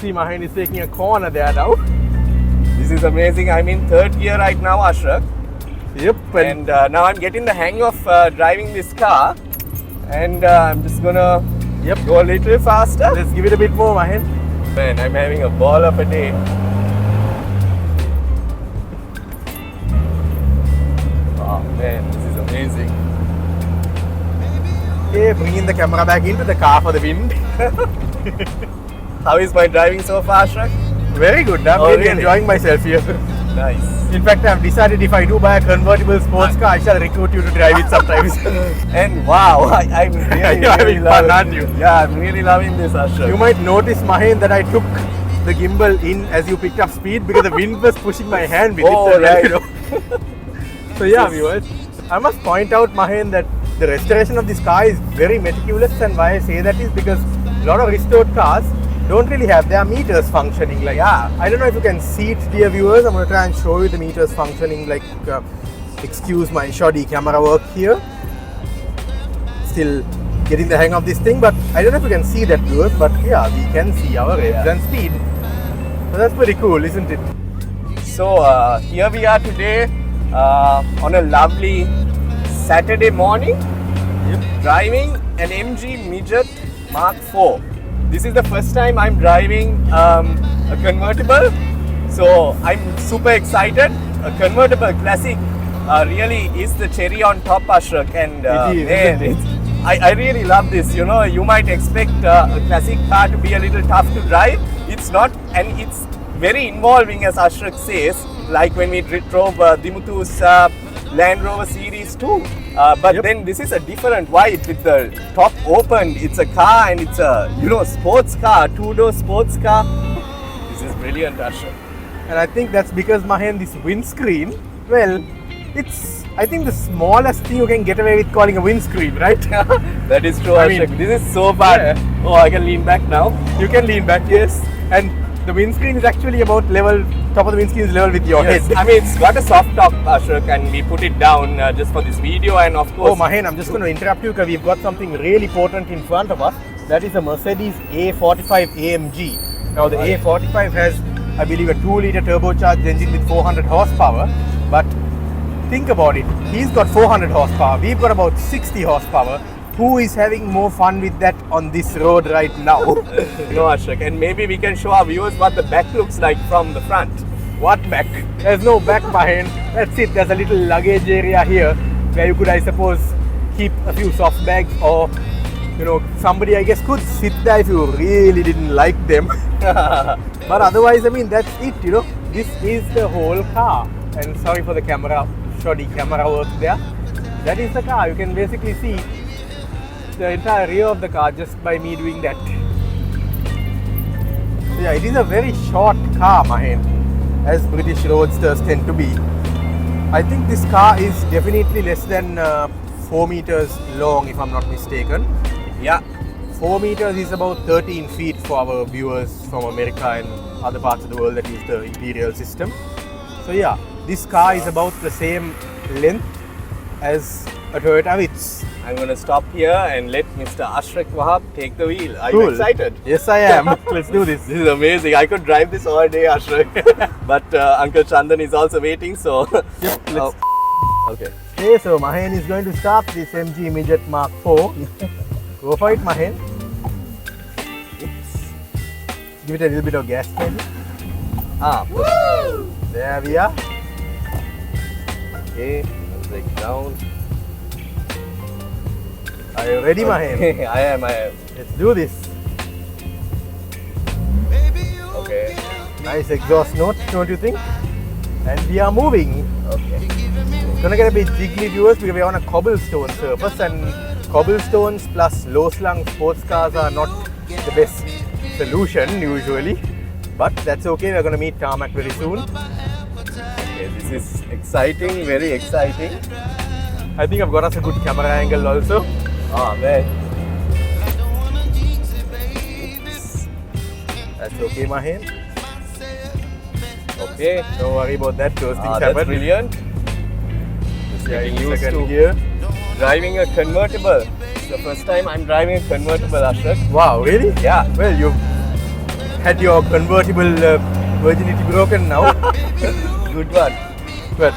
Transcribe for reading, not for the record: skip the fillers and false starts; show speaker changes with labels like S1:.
S1: See, Mahen is taking a corner there now.
S2: This is amazing. I'm in third gear right now, Ashrak.
S1: Yep.
S2: And now I'm getting the hang of driving this car. And I'm just gonna go a little faster.
S1: Let's give it a bit more, Mahen.
S2: Man, I'm having a ball of a day. Oh man, this is amazing.
S1: Okay, bringing the camera back into the car for the wind.
S2: How is my driving so far, Ashrak?
S1: Very good. I'm really enjoying myself here.
S2: Nice.
S1: In fact, I've decided if I do buy a convertible sports car, I shall recruit you to drive it sometimes.
S2: And wow, I'm really,
S1: You're having fun, aren't you?
S2: Yeah, I'm really loving this, Ashrak.
S1: You might notice, Mahen, that I took the gimbal in as you picked up speed because the wind was pushing my hand with it.
S2: Right.
S1: You know? So yeah, viewers, I must point out, Mahen, that the restoration of this car is very meticulous, and why I say that is because a lot of restored cars don't really have their meters functioning. Like, I don't know if you can see it, dear viewers. I'm going to try and show you the meters functioning. Like, excuse my shoddy camera work here. Still getting the hang of this thing, but I don't know if you can see that, viewers. But yeah, we can see our revs and speed. So that's pretty cool, isn't it?
S2: So here we are today on a lovely Saturday morning, driving an MG Midget Mk.IV. This is the first time I'm driving a convertible, so I'm super excited. A convertible classic really is the cherry on top, Ashrak, and I really love this. You know, you might expect a classic car to be a little tough to drive. It's not, and it's very involving, as Ashrak says, like when we drove Dimuthu's Land Rover Series 2. But then this is a different vibe with the top open. It's a car and it's a, you know, sports car, two-door sports car. This is brilliant, Ashrak.
S1: And I think that's because, Mahen, this windscreen, well, it's, I think, the smallest thing you can get away with calling a windscreen, right?
S2: That is true, Ashrak. This is so bad. Yeah. Oh, I can lean back now.
S1: You can lean back, yes. And the windscreen is actually about level, top of the windscreen is level with your head.
S2: I mean, it's got a soft top, Ashrak, and we put it down just for this video, and of course...
S1: Oh, Mahen, I'm just going to interrupt you because we've got something really potent in front of us. That is a Mercedes A45 AMG. Now, the A45 has, I believe, a 2-litre turbocharged engine with 400 horsepower. But think about it. He's got 400 horsepower. We've got about 60 horsepower. Who is having more fun with that on this road right now?
S2: No, Ashrak. And maybe we can show our viewers what the back looks like from the front.
S1: What back? There's no back, Mahen. That's it. There's a little luggage area here where you could, I suppose, keep a few soft bags, or, you know, somebody, I guess, could sit there if you really didn't like them. But otherwise, I mean, that's it, you know. This is the whole car. And sorry for the camera, shoddy camera work there. That is the car. You can basically see the entire rear of the car just by me doing that. So yeah, it is a very short car, Mahen, as British Roadsters tend to be. I think this car is definitely less than 4 meters long, if I'm not mistaken.
S2: Yeah.
S1: 4 meters is about 13 feet for our viewers from America and other parts of the world that use the imperial system. So yeah, this car is about the same length as a Toyota Vitz.
S2: I'm going to stop here and let Mr. Ashrak Wahab take the wheel. Are you excited?
S1: Yes, I am. Let's do this.
S2: This is amazing. I could drive this all day, Ashrak. But Uncle Chandan is also waiting, so...
S1: Yep, let's...
S2: Okay.
S1: Okay, so Mahen is going to start this MG Midget Mk.IV. Go for it, Mahen.
S2: Oops.
S1: Give it a little bit of gas, maybe.
S2: Woo!
S1: There we are.
S2: Okay, let's break down.
S1: Are you ready, Mahen?
S2: I am.
S1: Let's do this.
S2: Okay.
S1: Nice exhaust note, don't you think? And we are moving.
S2: Okay.
S1: It's gonna get a bit jiggly, viewers, because we're on a cobblestone surface, and cobblestones plus low-slung sports cars are not the best solution usually. But that's okay, we're gonna meet tarmac very soon.
S2: Okay, this is exciting, very exciting.
S1: I think I've got us a good camera angle also.
S2: Oh man.
S1: Oops. That's okay, Mahen.
S2: Okay.
S1: Don't worry about that, those things
S2: That's
S1: happen.
S2: brilliant. Just
S1: Yeah,
S2: getting
S1: in
S2: used
S1: second
S2: to
S1: gear.
S2: driving a convertible. It's the first time I'm driving a convertible, Ashrak.
S1: Wow, really?
S2: Yeah.
S1: Well, you've had your convertible virginity broken now.
S2: Good one.
S1: But